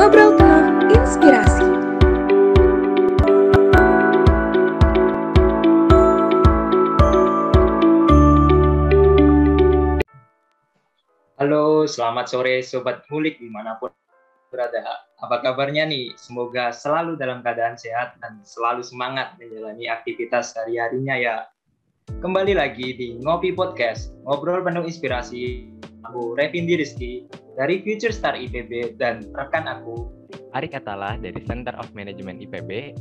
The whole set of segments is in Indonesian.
Ngobrol penuh inspirasi. Halo, selamat sore Sobat Ngulik dimanapun berada. Apa kabarnya nih? Semoga selalu dalam keadaan sehat dan selalu semangat menjalani aktivitas sehari-harinya ya. Kembali lagi di Ngopi Podcast, ngobrol penuh inspirasi. Aku Revindi Rizky dari Future Star IPB dan rekan aku Arik Atala dari Center of Management IPB.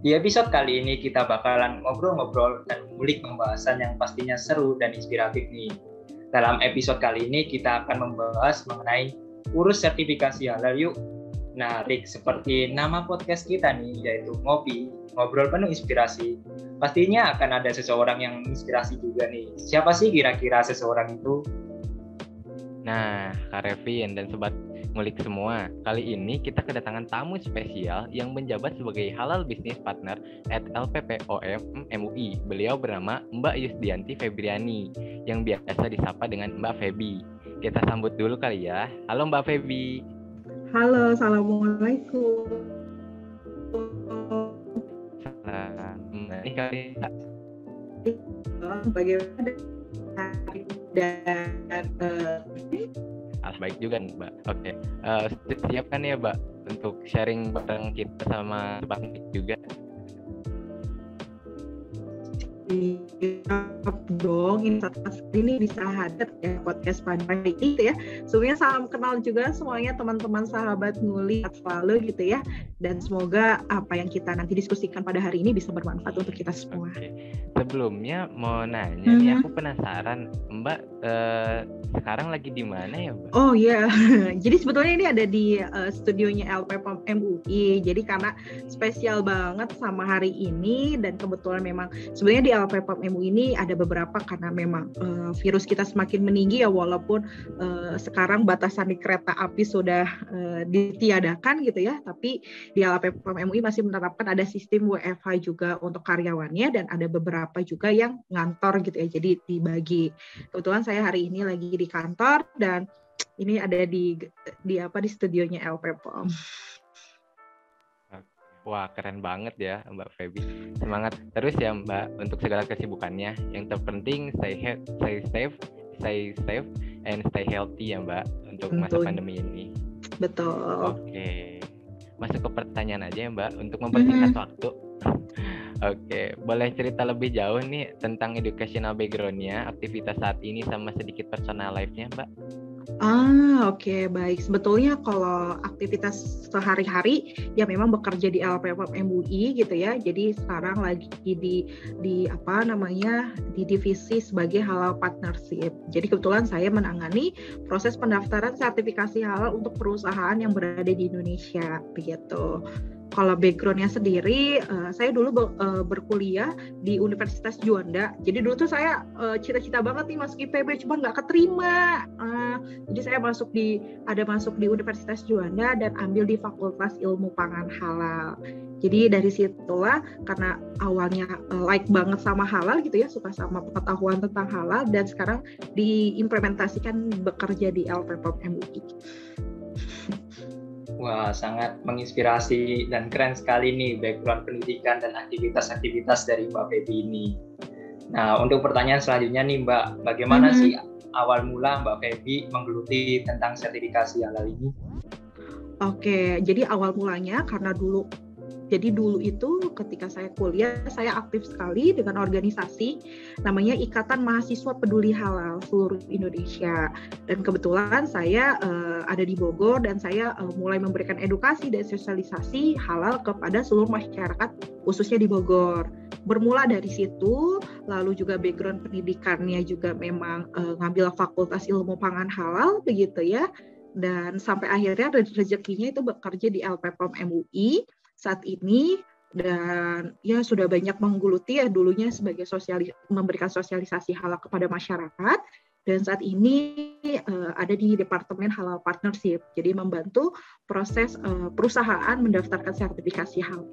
Di episode kali ini kita bakalan ngobrol-ngobrol dan mengulik pembahasan yang pastinya seru dan inspiratif nih. Dalam episode kali ini kita akan membahas mengenai urus sertifikasi halal yuk. Nah, Rik, seperti nama podcast kita nih, yaitu Ngopi, ngobrol penuh inspirasi. Pastinya akan ada seseorang yang menginspirasi juga nih. Siapa sih kira-kira seseorang itu? Nah, Kak Revin dan Sobat Ngulik semua, kali ini kita kedatangan tamu spesial yang menjabat sebagai Halal Business Partner at LPPOM MUI. Beliau bernama Mbak Yusdianti Febriani, yang biasa disapa dengan Mbak Febi. Kita sambut dulu kali ya. Halo Mbak Febi. Halo, assalamualaikum. Ini kali Bagaimana dan baik juga Mbak. Oke, siap kan ya Mbak untuk sharing bareng kita sama Sobat Ngulik juga? dong, ini bisa hadir ya podcast pada hari ini ya. Sebenarnya salam kenal juga semuanya teman-teman sahabat Ngulik selalu gitu ya. Dan semoga apa yang kita nanti diskusikan pada hari ini bisa bermanfaat untuk kita semua. Oke. Sebelumnya mau nanya nih, aku penasaran Mbak sekarang lagi di mana ya Mbak? Oh iya, jadi sebetulnya ini ada di studionya LPPOM MUI. Jadi karena spesial banget sama hari ini dan kebetulan memang sebenarnya di LPPOM MUI ini ada beberapa karena memang virus kita semakin meninggi ya, walaupun sekarang batasan di kereta api sudah ditiadakan gitu ya, tapi di LPPOM MUI masih menerapkan ada sistem WFH juga untuk karyawannya dan ada beberapa juga yang ngantor gitu ya, jadi dibagi. Kebetulan saya hari ini lagi di kantor dan ini ada di studionya LPPOM. Wah, keren banget ya Mbak Febi. Semangat terus ya Mbak untuk segala kesibukannya. Yang terpenting stay safe and stay healthy ya Mbak untuk masa pandemi ini. Betul. Oke. Masuk ke pertanyaan aja ya Mbak untuk mempersingkat waktu. Oke, boleh cerita lebih jauh nih tentang educational background-nya, aktivitas saat ini sama sedikit personal life-nya Mbak? Oke, baik. Sebetulnya kalau aktivitas sehari-hari ya memang bekerja di LPPOM MUI gitu ya. Jadi sekarang lagi di divisi sebagai halal partnership. Jadi kebetulan saya menangani proses pendaftaran sertifikasi halal untuk perusahaan yang berada di Indonesia begitu. Kalau background-nya sendiri, saya dulu berkuliah di Universitas Juanda. Jadi dulu tuh saya cita-cita banget nih masuk IPB, cuma nggak keterima. Jadi saya masuk di Universitas Juanda dan ambil di Fakultas Ilmu Pangan Halal. Jadi dari situlah karena awalnya like banget sama halal gitu ya, suka sama pengetahuan tentang halal dan sekarang diimplementasikan bekerja di LPPOM MUI. Wah, sangat menginspirasi dan keren sekali nih background pendidikan dan aktivitas-aktivitas dari Mbak Febi ini. Nah, untuk pertanyaan selanjutnya nih Mbak, bagaimana sih awal mula Mbak Febi menggeluti tentang sertifikasi halal ini? Oke, jadi awal mulanya karena dulu itu ketika saya kuliah, saya aktif sekali dengan organisasi namanya Ikatan Mahasiswa Peduli Halal seluruh Indonesia. Dan kebetulan saya ada di Bogor dan saya mulai memberikan edukasi dan sosialisasi halal kepada seluruh masyarakat khususnya di Bogor. Bermula dari situ, lalu juga background pendidikannya juga memang ngambil Fakultas Ilmu Pangan Halal begitu ya. Dan sampai akhirnya rezekinya itu bekerja di LPPOM MUI saat ini dan ya sudah banyak menggeluti ya dulunya sebagai memberikan sosialisasi halal kepada masyarakat dan saat ini ada di Departemen Halal Partnership, jadi membantu proses perusahaan mendaftarkan sertifikasi halal.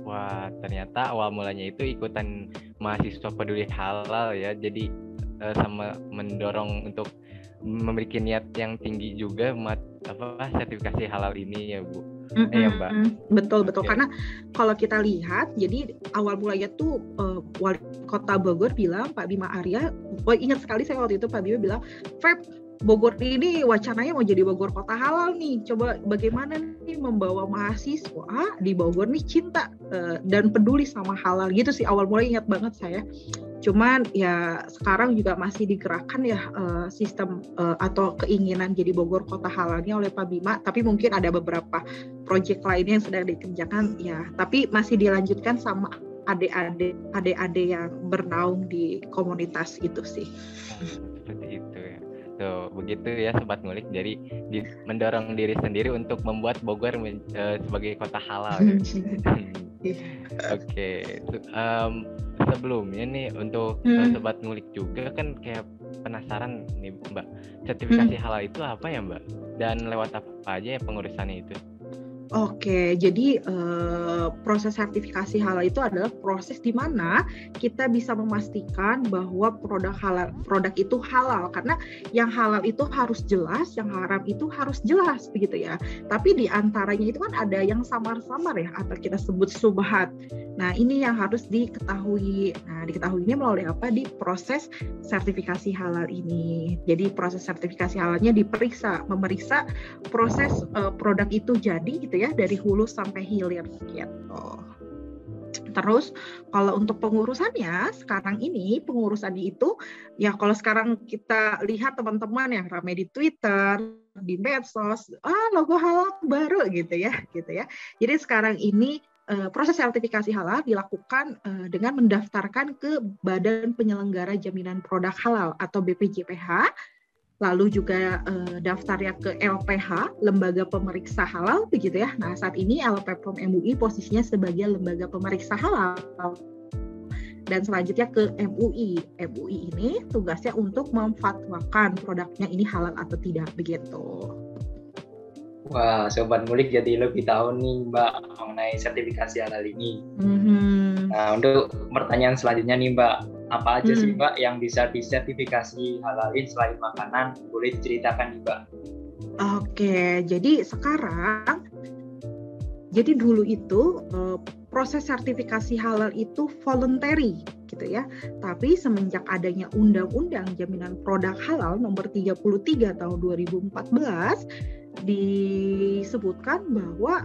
Wah, ternyata awal mulanya itu ikutan mahasiswa peduli halal ya, jadi sama mendorong untuk memiliki niat yang tinggi juga sertifikasi halal ini ya Bu. Ya Mbak. Betul. Oke. Karena kalau kita lihat, jadi awal mulanya tuh Wali Kota Bogor bilang, Pak Bima Arya, ingat sekali saya waktu itu Pak Bima bilang, Feb, Bogor ini wacananya mau jadi Bogor Kota Halal nih. Coba bagaimana nih membawa mahasiswa di Bogor nih cinta dan peduli sama halal gitu sih. Awal mulai ingat banget saya. Cuman ya sekarang juga masih digerakkan ya sistem atau keinginan jadi Bogor Kota Halalnya oleh Pak Bima. Tapi mungkin ada beberapa proyek lainnya yang sedang dikerjakan ya. Tapi masih dilanjutkan sama adik-adik yang bernaung di komunitas gitu sih. Seperti itu ya. Tuh, begitu ya Sobat Ngulik. Jadi mendorong diri sendiri untuk membuat Bogor sebagai kota halal ya. Oke. Sebelumnya nih untuk Sobat Ngulik juga kan kayak penasaran nih Mbak, sertifikasi halal itu apa ya Mbak? Dan lewat apa aja ya pengurusannya itu? Oke, jadi proses sertifikasi halal itu adalah proses di mana kita bisa memastikan bahwa produk itu halal, karena yang halal itu harus jelas, yang haram itu harus jelas begitu ya. Tapi di antaranya itu kan ada yang samar-samar ya, atau kita sebut subhat. Nah, ini yang harus diketahui. Nah, diketahuinya melalui apa? Di proses sertifikasi halal ini. Jadi proses sertifikasi halalnya memeriksa proses produk itu jadi gitu ya, dari hulu sampai hilir gitu. Terus kalau untuk pengurusannya sekarang ini, pengurusannya itu ya kalau sekarang kita lihat teman-teman yang ramai di Twitter, di medsos, logo halal baru gitu ya. Jadi sekarang ini proses sertifikasi halal dilakukan dengan mendaftarkan ke Badan Penyelenggara Jaminan Produk Halal atau BPJPH. Lalu juga daftarnya ke LPH, Lembaga Pemeriksa Halal, begitu ya. Nah, saat ini LPPOM MUI posisinya sebagai lembaga pemeriksa halal. Dan selanjutnya ke MUI. MUI ini tugasnya untuk memfatwakan produknya ini halal atau tidak, begitu. Wah, Sobat Ngulik jadi lebih tahu nih Mbak mengenai sertifikasi halal ini. Nah, untuk pertanyaan selanjutnya nih Mbak, apa aja sih Mbak yang bisa disertifikasi halalin selain makanan? Boleh diceritakan nih Mbak? Oke, jadi dulu itu proses sertifikasi halal itu voluntary gitu ya. Tapi semenjak adanya Undang-Undang Jaminan Produk Halal nomor 33 tahun 2014 disebutkan bahwa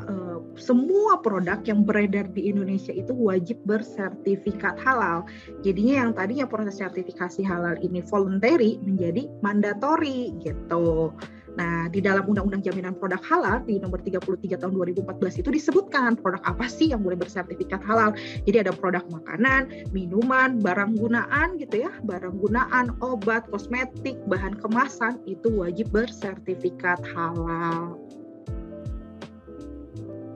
semua produk yang beredar di Indonesia itu wajib bersertifikat halal. Jadinya yang tadinya proses sertifikasi halal ini voluntary menjadi mandatory gitu. Nah, di dalam Undang-Undang Jaminan Produk Halal di nomor 33 tahun 2014 itu disebutkan produk apa sih yang boleh bersertifikat halal. Jadi ada produk makanan, minuman, barang gunaan gitu ya, barang gunaan, obat, kosmetik, bahan kemasan itu wajib bersertifikat halal.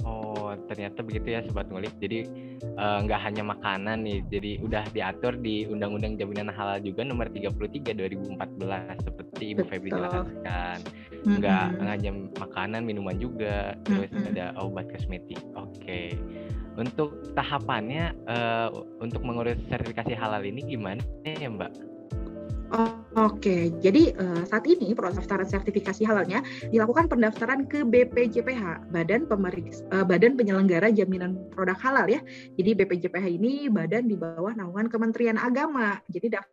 Oh, ternyata begitu ya Sobat Ngulik. Jadi nggak hanya makanan nih, jadi udah diatur di Undang-Undang Jaminan Halal juga nomor 33 2014 seperti Ibu Febri jelaskan. Nggak hanya makanan, minuman juga, terus ada obat kosmetik. Oke. Untuk tahapannya untuk mengurus sertifikasi halal ini gimana ya Mbak? Oke, jadi saat ini proses pendaftaran sertifikasi halalnya dilakukan pendaftaran ke BPJPH, Badan Penyelenggara Jaminan Produk Halal ya. Jadi BPJPH ini badan di bawah naungan Kementerian Agama. Jadi daftar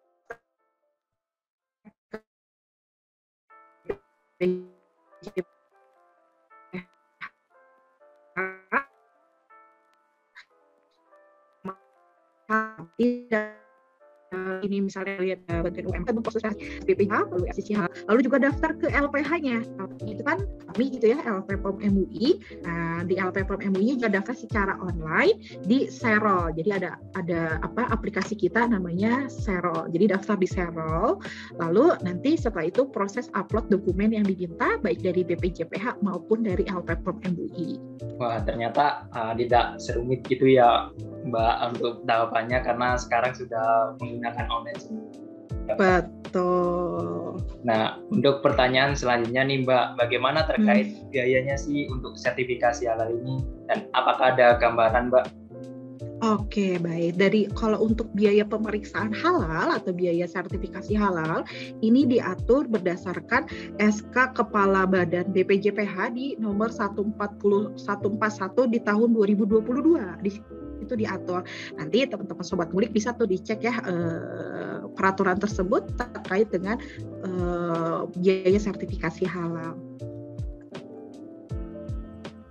ini misalnya lihat Badan UMK itu proses BPH, lalu SCH, lalu juga daftar ke LPH-nya. Itu kan kami gitu ya, LPPOM MUI. Nah, di LPPOM MUI juga daftar secara online di Serol. Jadi ada aplikasi kita namanya Serol. Jadi daftar di Serol. Lalu nanti setelah itu proses upload dokumen yang diminta baik dari BPJPH maupun dari LPPOM MUI. Wah, ternyata tidak serumit gitu ya Mbak untuk tahapannya, karena sekarang sudah menggunakan online. Betul. Nah, untuk pertanyaan selanjutnya nih Mbak, bagaimana terkait biayanya sih untuk sertifikasi halal ini, dan apakah ada gambaran Mbak? Oke, baik. Kalau untuk biaya pemeriksaan halal atau biaya sertifikasi halal, ini diatur berdasarkan SK Kepala Badan BPJPH di nomor 141 di tahun 2022. Di situ diatur. Nanti teman-teman Sobat Ngulik bisa tuh dicek ya peraturan tersebut terkait dengan biaya sertifikasi halal.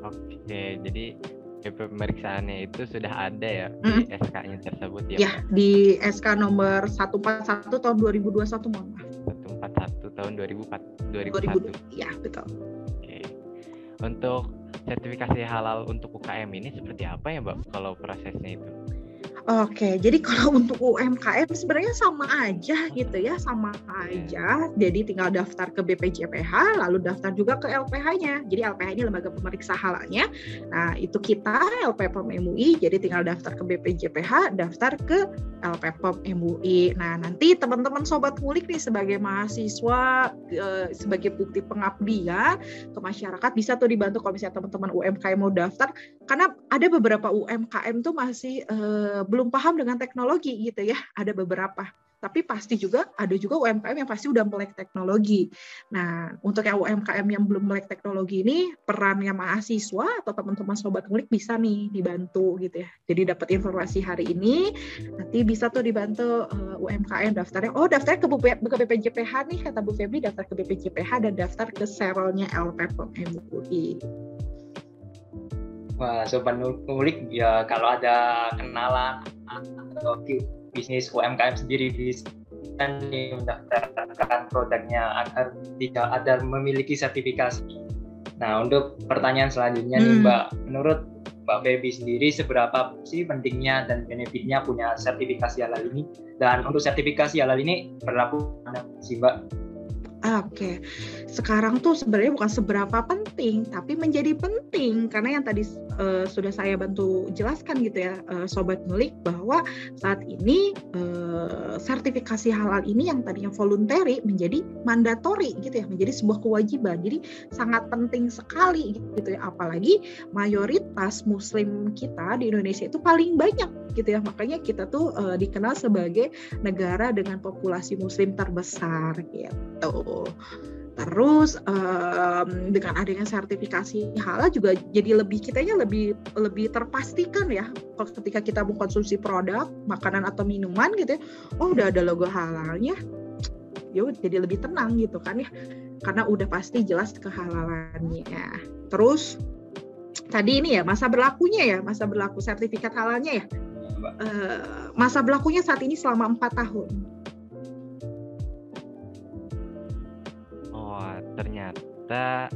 Oke, jadi pemeriksaannya itu sudah ada ya di SK-nya tersebut ya? Ya, di SK nomor 141 tahun 2021, mohon maaf. 141 tahun 2001. Ya, betul. Oke. Untuk sertifikasi halal untuk UKM ini seperti apa ya, Mbak, kalau prosesnya itu? Oke, jadi kalau untuk UMKM sebenarnya sama aja gitu ya, sama aja. Jadi tinggal daftar ke BPJPH, lalu daftar juga ke LPH-nya. Jadi LPH ini lembaga pemeriksa halalnya. Nah, itu kita LPPOM MUI, jadi tinggal daftar ke BPJPH, daftar ke LPPOM MUI. Nah, nanti teman-teman Sobat Ngulik nih sebagai mahasiswa, sebagai bukti pengabdian ke masyarakat bisa tuh dibantu kalau misalnya teman-teman UMKM mau daftar. Karena ada beberapa UMKM tuh masih belum paham dengan teknologi gitu ya, ada beberapa. Tapi pasti juga ada juga UMKM yang pasti udah melek teknologi. Nah, untuk yang UMKM yang belum melek teknologi ini, perannya mahasiswa atau teman-teman Sobat Ngulik bisa nih dibantu gitu ya. Jadi dapat informasi hari ini, nanti bisa tuh dibantu UMKM daftarnya. Oh, daftar ke BPJPH nih, kata Bu Febri, daftar ke BPJPH dan daftar ke serolnya LPPOM MUI. Wah, Sobat Ngulik ya, kalau ada kenalan atau bisnis UMKM sendiri bisa mendaftarkan produknya agar tidak ada memiliki sertifikasi. Nah, untuk pertanyaan selanjutnya nih Mbak, menurut Mbak Feby sendiri seberapa sih pentingnya dan benefitnya punya sertifikasi halal ini? Dan untuk sertifikasi halal ini berlaku mana sih Mbak? Oke, sekarang tuh sebenarnya bukan seberapa penting, tapi menjadi penting karena yang tadi sudah saya bantu jelaskan gitu ya, Sobat Ngulik, bahwa saat ini sertifikasi halal ini yang tadinya voluntary menjadi mandatory gitu ya, menjadi sebuah kewajiban. Jadi sangat penting sekali gitu ya, apalagi mayoritas Muslim kita di Indonesia itu paling banyak gitu ya, makanya kita tuh dikenal sebagai negara dengan populasi Muslim terbesar gitu. Terus dengan adanya sertifikasi halal juga jadi kitanya lebih terpastikan ya ketika kita mengkonsumsi produk makanan atau minuman gitu ya, oh udah ada logo halalnya, ya jadi lebih tenang gitu kan ya, karena udah pasti jelas kehalalannya. Terus tadi ini ya masa berlaku sertifikat halalnya ya, masa berlakunya saat ini selama 4 tahun. Ternyata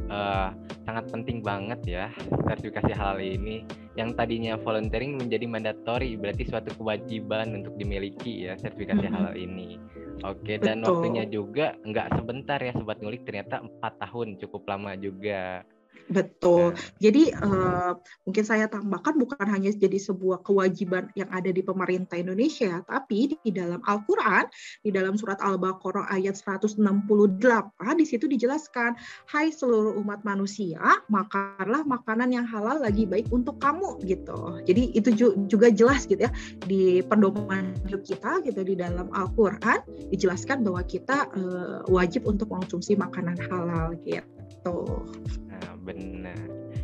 sangat penting banget ya sertifikasi halal ini, yang tadinya volunteering menjadi mandatory, berarti suatu kewajiban untuk dimiliki ya sertifikasi halal ini. Oke, dan waktunya juga nggak sebentar ya Sobat Ngulik, ternyata 4 tahun cukup lama juga. Betul. Jadi mungkin saya tambahkan bukan hanya jadi sebuah kewajiban yang ada di pemerintah Indonesia, tapi di dalam Al-Quran, di dalam surat Al-Baqarah ayat 168, di situ dijelaskan, hai seluruh umat manusia, makanlah makanan yang halal lagi baik untuk kamu gitu. Jadi itu juga jelas gitu ya di pedoman hidup kita gitu, di dalam Al-Quran dijelaskan bahwa kita wajib untuk mengonsumsi makanan halal gitu.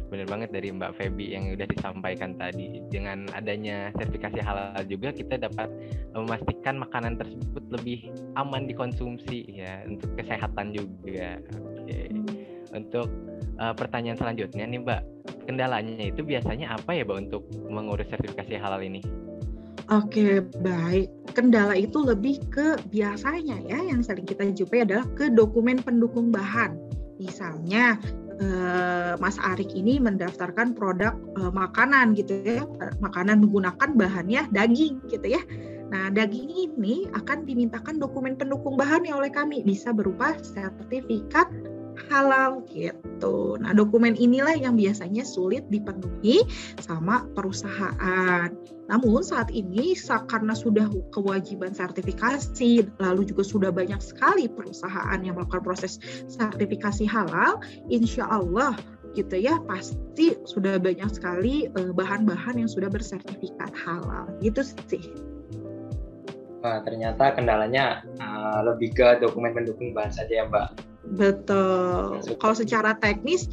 Benar banget dari Mbak Feby yang udah disampaikan tadi. Dengan adanya sertifikasi halal juga kita dapat memastikan makanan tersebut lebih aman dikonsumsi ya, untuk kesehatan juga. Oke. Untuk pertanyaan selanjutnya nih Mbak, kendalanya itu biasanya apa ya Mbak untuk mengurus sertifikasi halal ini? Oke, baik. Kendala itu lebih ke biasanya ya yang sering kita jumpai adalah ke dokumen pendukung bahan. Misalnya Mas Arik ini mendaftarkan produk makanan gitu ya, makanan menggunakan bahannya daging gitu ya. Nah, daging ini akan dimintakan dokumen pendukung bahannya oleh kami, bisa berupa sertifikat halal gitu. Nah, dokumen inilah yang biasanya sulit dipenuhi sama perusahaan. Namun saat ini karena sudah kewajiban sertifikasi, lalu juga sudah banyak sekali perusahaan yang melakukan proses sertifikasi halal, insya Allah gitu ya, pasti sudah banyak sekali bahan-bahan yang sudah bersertifikat halal gitu sih. Wah, ternyata kendalanya lebih ke dokumen pendukung bahan saja ya Mbak. Betul. Kalau secara teknis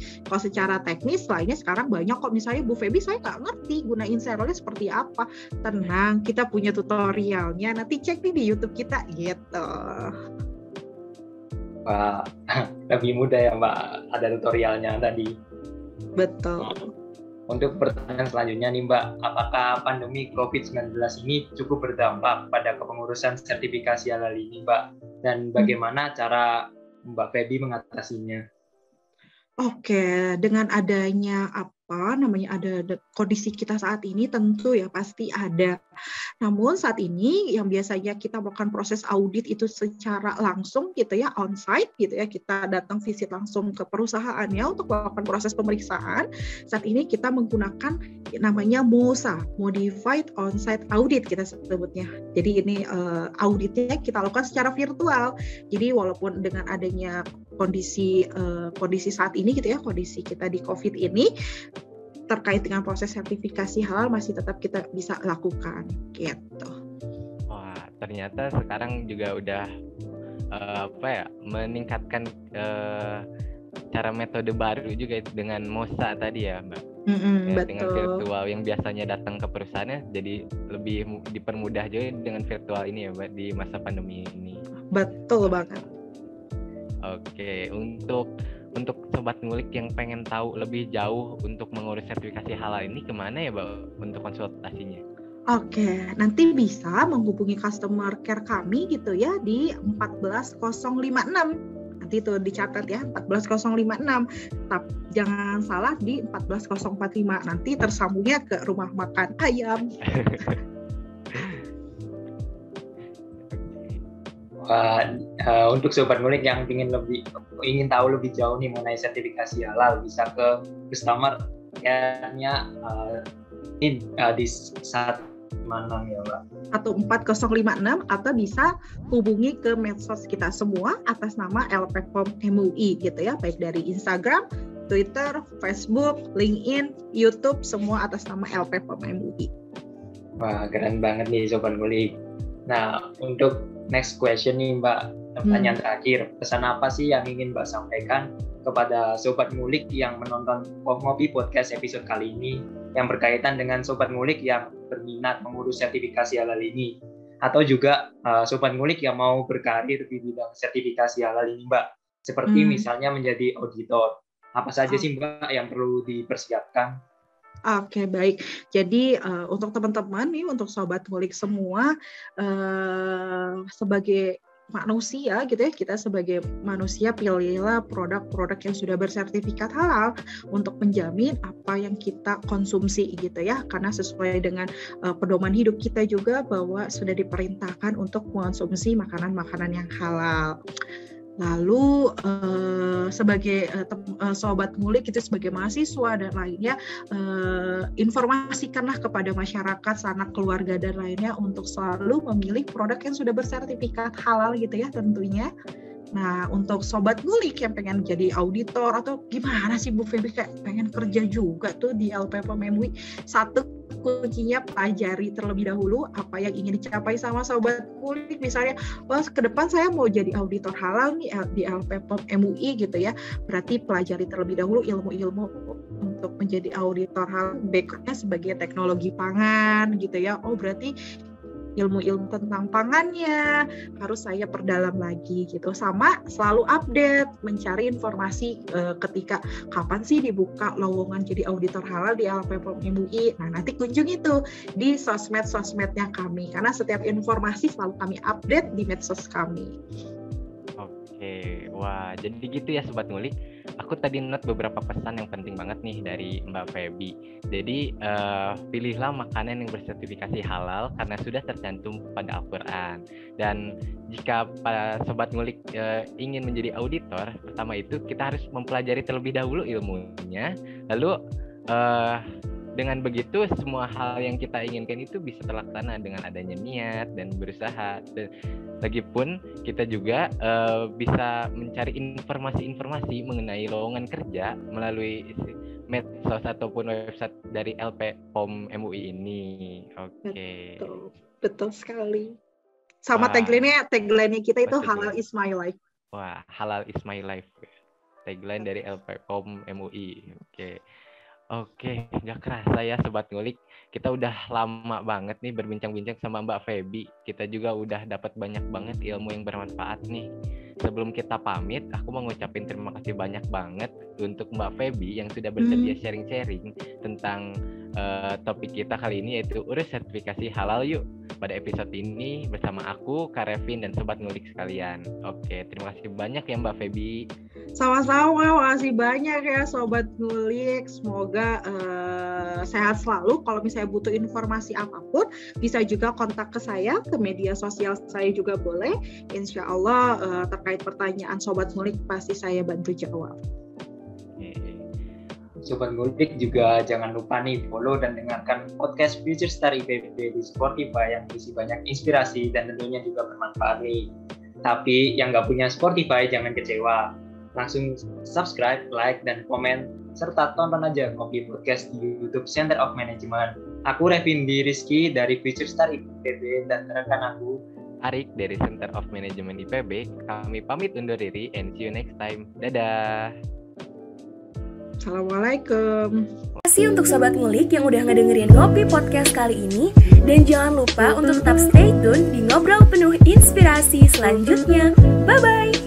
lainnya sekarang banyak kok. Misalnya Bu Feby, saya nggak ngerti gunain serialnya seperti apa. Tenang, kita punya tutorialnya. Nanti cek nih di YouTube kita gitu. Wah, lebih mudah ya Mbak. Ada tutorialnya tadi. Betul. Untuk pertanyaan selanjutnya nih Mbak, apakah pandemi COVID-19 ini cukup berdampak pada kepengurusan sertifikasi halal ini Mbak? Dan bagaimana cara Mbak Feby mengatasinya? Oke, dengan adanya ada kondisi kita saat ini tentu ya pasti ada. Namun saat ini yang biasanya kita melakukan proses audit itu secara langsung gitu ya, on-site gitu ya, kita datang visit langsung ke perusahaannya untuk melakukan proses pemeriksaan. Saat ini kita menggunakan namanya MOSA, Modified On-Site Audit kita sebutnya. Jadi ini auditnya kita lakukan secara virtual. Jadi walaupun dengan adanya kondisi saat ini gitu ya, kondisi kita di COVID ini, terkait dengan proses sertifikasi halal masih tetap kita bisa lakukan gitu. Wah, ternyata sekarang juga udah meningkatkan cara metode baru juga dengan MOSA tadi ya Mbak. Betul. Dengan virtual yang biasanya datang ke perusahaannya jadi lebih dipermudah juga dengan virtual ini ya Mbak di masa pandemi ini. Betul banget. Oke, untuk sobat ngulik yang pengen tahu lebih jauh untuk mengurus sertifikasi halal ini kemana ya Mbak untuk konsultasinya? Oke, nanti bisa menghubungi customer care kami gitu ya di 14056. Nanti itu dicatat ya, 14056. Tapi jangan salah di 14045. Nanti tersambungnya ke rumah makan ayam. Untuk sobat ngulik yang ingin tahu lebih jauh nih mengenai sertifikasi halal, bisa ke customer care-nya di 156 ya Mbak. Atau 4056, atau bisa hubungi ke medsos kita semua atas nama LPPOM MUI gitu ya, baik dari Instagram, Twitter, Facebook, LinkedIn, YouTube, semua atas nama LPPOM MUI. Wah, keren banget nih sobat ngulik. Nah, untuk next question nih Mbak, pertanyaan terakhir, pesan apa sih yang ingin Mbak sampaikan kepada sobat ngulik yang menonton Ngopi Podcast episode kali ini, yang berkaitan dengan sobat ngulik yang berminat mengurus sertifikasi halal ini, atau juga sobat ngulik yang mau berkarir di bidang sertifikasi halal ini Mbak, seperti misalnya menjadi auditor. Apa saja sih Mbak yang perlu dipersiapkan? Oke, baik. Jadi untuk teman-teman nih, untuk sobat ngulik semua, sebagai manusia gitu ya, kita sebagai manusia pilihlah produk-produk yang sudah bersertifikat halal untuk menjamin apa yang kita konsumsi gitu ya, karena sesuai dengan pedoman hidup kita juga bahwa sudah diperintahkan untuk mengonsumsi makanan-makanan yang halal. Lalu sebagai sobat ngulik itu, sebagai mahasiswa dan lainnya, informasikanlah kepada masyarakat, sanak keluarga dan lainnya untuk selalu memilih produk yang sudah bersertifikat halal gitu ya tentunya. Nah, untuk sobat ngulik yang pengen jadi auditor atau gimana sih Bu Feby, kayak pengen kerja juga tuh di LPPOM MUI, satu kuncinya pelajari terlebih dahulu apa yang ingin dicapai sama sobat ngulik. Misalnya, ke depan saya mau jadi auditor halal nih di LPPOM MUI gitu ya. Berarti pelajari terlebih dahulu ilmu-ilmu untuk menjadi auditor halal, background-nya sebagai teknologi pangan gitu ya. Oh, berarti ilmu-ilmu tentang pangannya harus saya perdalam lagi gitu. Sama selalu update, mencari informasi ketika kapan sih dibuka lowongan jadi auditor halal di LPPOM MUI. Nah, nanti kunjungi tuh di sosmed-sosmednya kami, karena setiap informasi selalu kami update di medsos kami. Oke, wah, jadi gitu ya sobat ngulik. Aku tadi note beberapa pesan yang penting banget nih dari Mbak Feby. Jadi pilihlah makanan yang bersertifikasi halal karena sudah tercantum pada Al-Quran. Dan jika para sobat ngulik ingin menjadi auditor, pertama itu kita harus mempelajari terlebih dahulu ilmunya. Lalu dengan begitu semua hal yang kita inginkan itu bisa terlaksana dengan adanya niat dan berusaha. Dan lagipun kita juga bisa mencari informasi-informasi mengenai lowongan kerja melalui medsos ataupun website dari LPPOM MUI ini. Oke. Betul sekali. Sama tagline-nya kita itu halal is my life. Wah, halal is my life. Tagline dari LPPOM MUI. Oke, nggak kerasa ya Sobat Ngulik. Kita udah lama banget nih berbincang-bincang sama Mbak Feby. Kita juga udah dapat banyak banget ilmu yang bermanfaat nih. Sebelum kita pamit, aku mau ngucapin terima kasih banyak banget untuk Mbak Feby yang sudah bersedia sharing-sharing tentang topik kita kali ini, yaitu urus sertifikasi halal yuk. Pada episode ini bersama aku, Kak Revin, dan Sobat Ngulik sekalian. Oke, terima kasih banyak ya Mbak Feby. Sama-sama, makasih banyak ya Sobat Ngulik. Semoga sehat selalu. Kalau misalnya butuh informasi apapun, bisa juga kontak ke saya, ke media sosial saya juga boleh. Insya Allah terkait pertanyaan Sobat Ngulik pasti saya bantu jawab. Sobat Ngulik juga jangan lupa nih follow dan dengarkan podcast Future Star IPB di Spotify yang berisi banyak inspirasi dan tentunya juga bermanfaat nih. Tapi yang nggak punya Spotify jangan kecewa. Langsung subscribe, like, dan komen, serta tonton aja Kopi Podcast di YouTube Center of Management. Aku Revindi Rizky dari Future Star IPB dan rekan aku Arik dari Center of Management IPB. Kami pamit undur diri and see you next time. Dadah. Assalamualaikum. Terima kasih untuk Sobat Ngulik yang udah ngedengerin Ngopi Podcast kali ini. Dan jangan lupa untuk tetap stay tune di Ngobrol Penuh Inspirasi selanjutnya. Bye-bye.